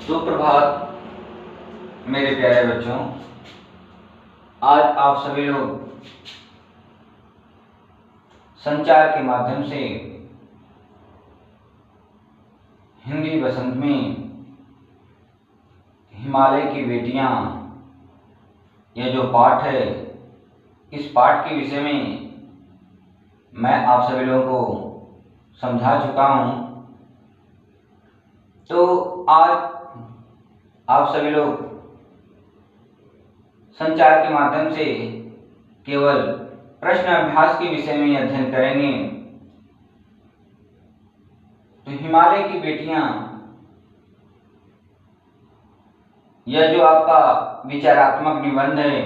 सुप्रभात मेरे प्यारे बच्चों। आज आप सभी लोग संचार के माध्यम से हिंदी बसंत में हिमालय की बेटियां यह जो पाठ है, इस पाठ के विषय में मैं आप सभी लोगों को समझा चुका हूं। तो आज आप सभी लोग संचार के माध्यम से केवल प्रश्न अभ्यास के विषय में अध्ययन करेंगे। तो हिमालय की बेटियां, यह जो आपका विचारात्मक निबंध है,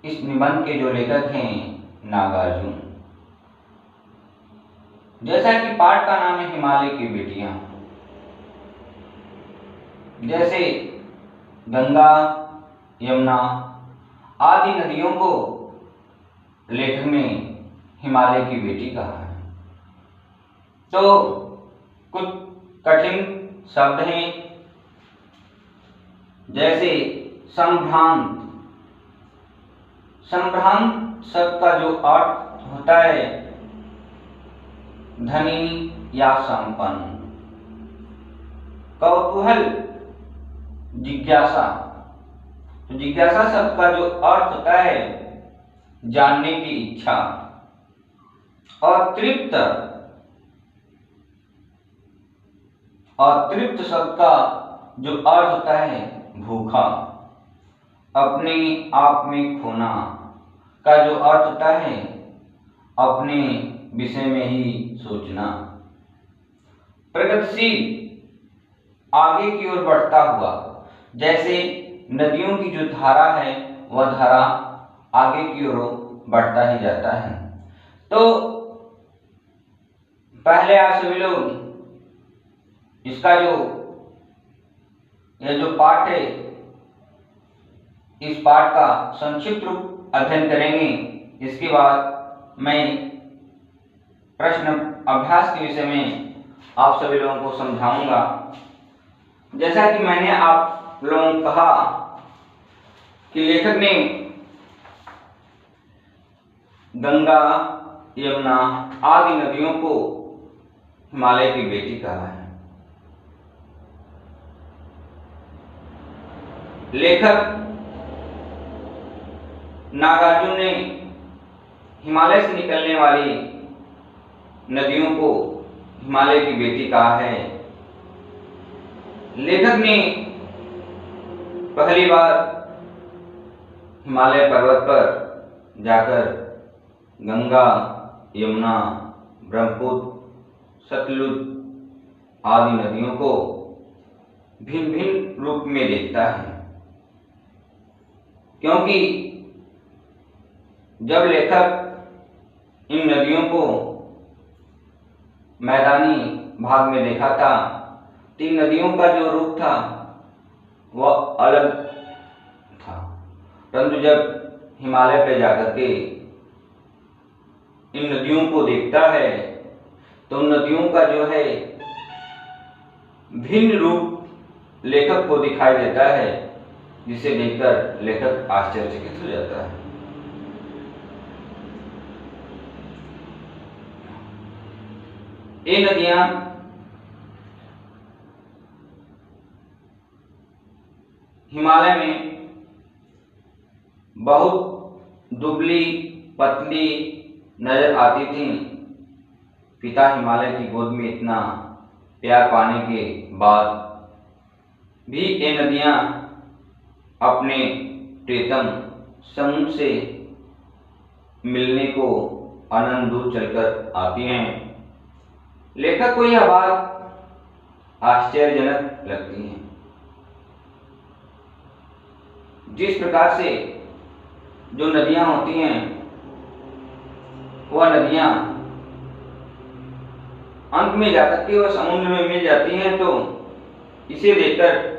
इस निबंध के जो लेखक हैं नागार्जुन। जैसा कि पाठ का नाम है हिमालय की बेटियां, जैसे गंगा, यमुना आदि नदियों को लेखक ने हिमालय की बेटी कहा है। तो कुछ कठिन शब्द हैं, जैसे संभ्रांत। संभ्रांत शब्द का जो अर्थ होता है धनी या संपन्न। कौतूहल, जिज्ञासा। तो जिज्ञासा शब्द का जो अर्थ होता है जानने की इच्छा। और तृप्त, और तृप्त शब्द का जो अर्थ होता है भूखा। अपने आप में खोना का जो अर्थ होता है अपने विषय में ही सोचना। प्रगतिशील, आगे की ओर बढ़ता हुआ। जैसे नदियों की जो धारा है वह धारा आगे की ओर बढ़ता ही जाता है। तो पहले आप सभी लोग इसका यह जो पाठ है, इस पाठ का संक्षिप्त रूप अध्ययन करेंगे। इसके बाद मैं प्रश्न अभ्यास के विषय में आप सभी लोगों को समझाऊंगा। जैसा कि मैंने आप लोगों को कहा कि लेखक ने गंगा, यमुना आदि नदियों को हिमालय की बेटी कहा है। लेखक नागार्जुन ने हिमालय से निकलने वाली नदियों को हिमालय की बेटी कहा है। लेखक ने पहली बार हिमालय पर्वत पर जाकर गंगा, यमुना, ब्रह्मपुत्र, सतलुज आदि नदियों को भिन्न भिन्न रूप में देखता है। क्योंकि जब लेखक इन नदियों को मैदानी भाग में देखा था, तीन नदियों का जो रूप था वह अलग था। परंतु जब हिमालय पर जाकर के इन नदियों को देखता है तो उन नदियों का जो है भिन्न रूप लेखक को दिखाई देता है, जिसे देखकर लेखक आश्चर्यचकित हो जाता है। ये नदियां हिमालय में बहुत दुबली पतली नजर आती थीं। पिता हिमालय की गोद में इतना प्यार पाने के बाद भी ये नदियां अपने प्रीतम समूह से मिलने को अनंत दूर चलकर आती हैं। लेखक को यह बात आश्चर्यजनक लगती है। जिस प्रकार से जो नदियां होती हैं वह नदियां अंत में जाकर के वह समुद्र में मिल जाती हैं, तो इसे देखकर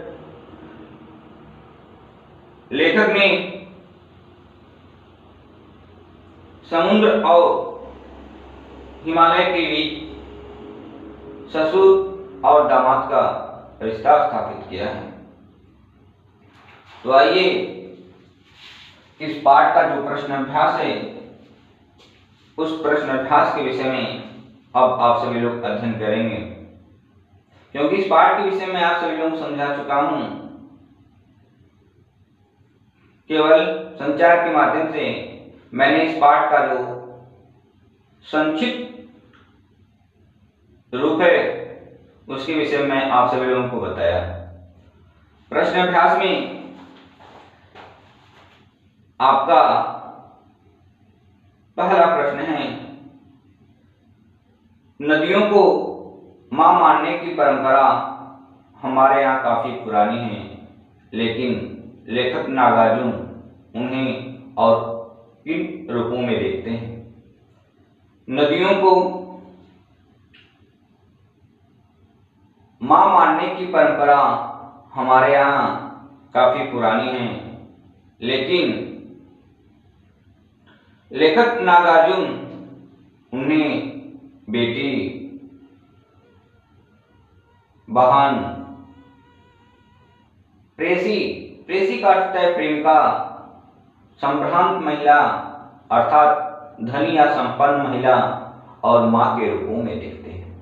लेखक ने समुद्र और हिमालय के बीच ससुर और दामाद का रिश्ता स्थापित किया है। तो आइए इस पाठ का जो प्रश्न अभ्यास है उस प्रश्न अभ्यास के विषय में अब आप सभी लोग अध्ययन करेंगे, क्योंकि इस पाठ के विषय में आप सभी लोगों को समझा चुका हूं। केवल संचार के माध्यम से मैंने इस पाठ का जो संक्षिप्त रूप है उसके विषय में आप सभी लोगों को बताया। प्रश्न अभ्यास में आपका पहला प्रश्न है, नदियों को मां मानने की परंपरा हमारे यहाँ काफी पुरानी है, लेकिन लेखक नागार्जुन उन्हें और किन रूपों में देखते हैं। नदियों को मां मानने की परंपरा हमारे यहाँ काफी पुरानी है, लेकिन लेखक नागार्जुन उन्हें बेटी, बहन, प्रेसी, प्रेसी का अर्थ है प्रेमिका, संभ्रांत महिला अर्थात धनी या संपन्न महिला और मां के रूपों में देखते हैं।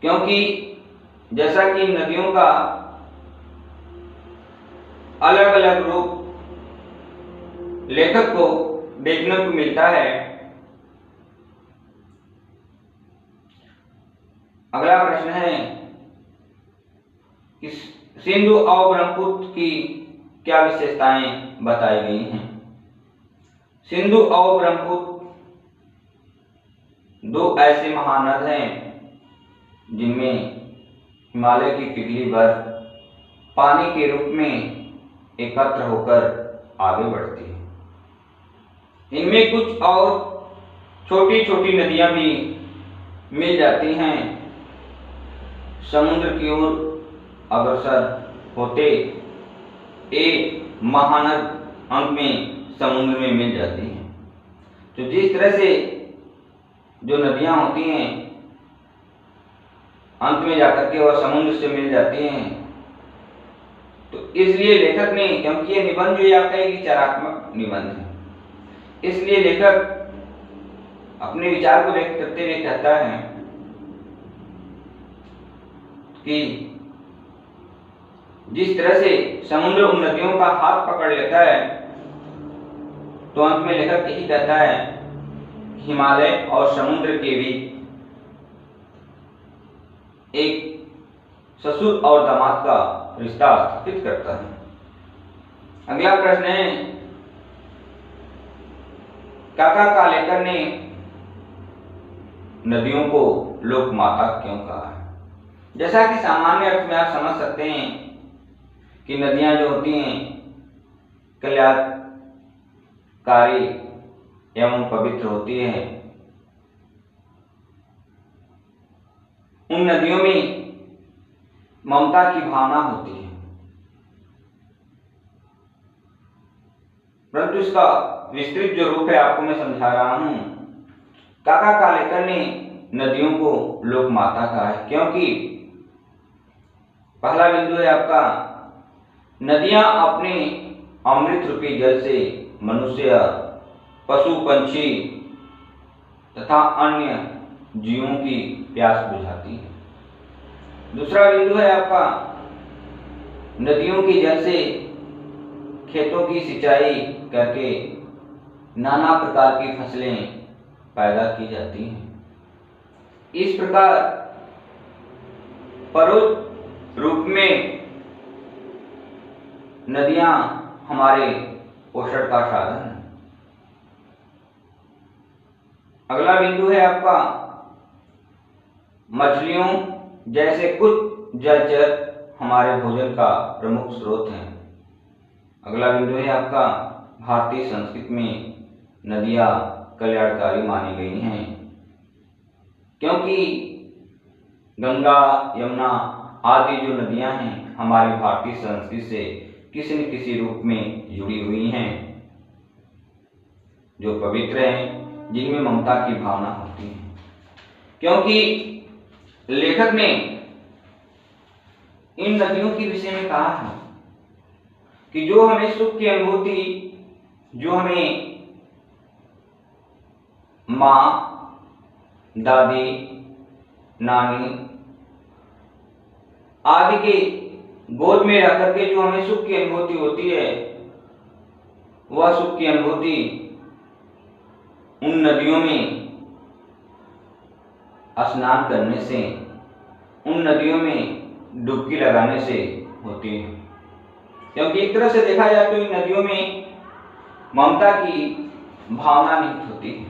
क्योंकि जैसा कि नदियों का अलग अलग रूप लेखक को देखने को मिलता है। अगला प्रश्न है कि सिंधु और ब्रह्मपुत्र की क्या विशेषताएं बताई गई हैं। सिंधु और ब्रह्मपुत्र दो ऐसे महानद हैं जिनमें हिमालय की पिघली बर्फ पानी के रूप में एकत्र होकर आगे बढ़ती है। इनमें कुछ और छोटी छोटी नदियां भी मिल जाती हैं। समुद्र की ओर अग्रसर होते एक महानद अंत में समुद्र में मिल जाती हैं। तो जिस तरह से जो नदियां होती हैं अंत में जाकर के वह समुद्र से मिल जाती हैं, तो इसलिए लेखक ने, क्योंकि ये निबंध जो आपका एक विचारात्मक निबंध है, इसलिए लेखक अपने विचार को व्यक्त करते हुए कहता है कि जिस तरह से समुद्र उन नदियों का हाथ पकड़ लेता है, तो अंत में लेखक यही कहता है हिमालय और समुद्र के बीच एक ससुर और दामाद का रिश्ता स्थापित करता है। अगला प्रश्न है, काका कालेकर ने नदियों को लोक माता क्यों कहा है। जैसा कि सामान्य अर्थ में आप समझ सकते हैं कि नदियां जो होती हैं कल्याणकारी एवं पवित्र होती है। उन नदियों में ममता की भावना होती है, परंतु इसका विस्तृत जो रूप है आपको मैं समझा रहा हूं। काका कालेकर ने नदियों को लोक माता कहा है क्योंकि पहला बिंदु है आपका, नदियां अपने अमृत रूपी जल से मनुष्य, पशु, पंछी तथा अन्य जीवों की प्यास बुझाती है। दूसरा बिंदु है आपका, नदियों के जल से खेतों की सिंचाई करके नाना प्रकार की फसलें पैदा की जाती हैं। इस प्रकार परोक्ष रूप में नदियां हमारे पोषण का साधन है। अगला बिंदु है आपका, मछलियों जैसे कुछ जलचर हमारे भोजन का प्रमुख स्रोत हैं। अगला बिंदु है आपका, भारतीय संस्कृति में नदियां कल्याणकारी मानी गई हैं क्योंकि गंगा, यमुना आदि जो नदियां हैं हमारी भारतीय संस्कृति से किसी न किसी रूप में जुड़ी हुई हैं, जो पवित्र हैं, जिनमें ममता की भावना होती है। क्योंकि लेखक ने इन नदियों के विषय में कहा है कि जो हमें सुख की अनुभूति, जो हमें माँ, दादी, नानी आदि के गोद में रह करके जो हमें सुख की अनुभूति होती है, वह सुख की अनुभूति उन नदियों में स्नान करने से, उन नदियों में डुबकी लगाने से होती है। क्योंकि एक तरह से देखा जाए तो इन नदियों में ममता की भावना निहित होती है।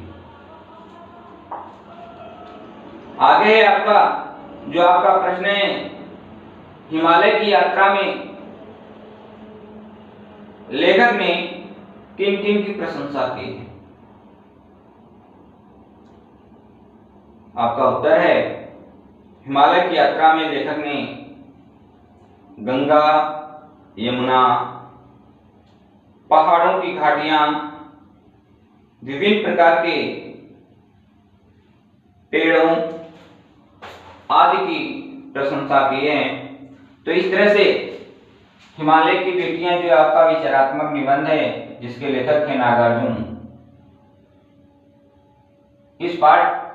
आगे है आपका जो आपका प्रश्न है, हिमालय की यात्रा में लेखक ने किन किन की प्रशंसा की है? आपका उत्तर है, हिमालय की यात्रा में लेखक ने गंगा, यमुना, पहाड़ों की घाटियां, विभिन्न प्रकार के पेड़ों आदि की प्रशंसा की है। तो इस तरह से हिमालय की बेटियां जो आपका विचारात्मक निबंध है, जिसके लेखक हैं नागार्जुन, इस पाठ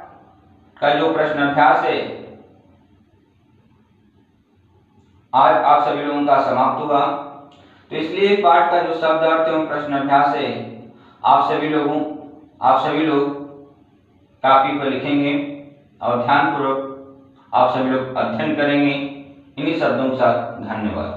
का जो प्रश्न अभ्यास है आज आप सभी लोगों का समाप्त हुआ। तो इसलिए पाठ का जो शब्द अर्थ एवं प्रश्न अभ्यास है आप सभी लोग कापी पर लिखेंगे और ध्यानपूर्वक आप सभी लोग अध्ययन करेंगे। इन्हीं शब्दों के साथ धन्यवाद।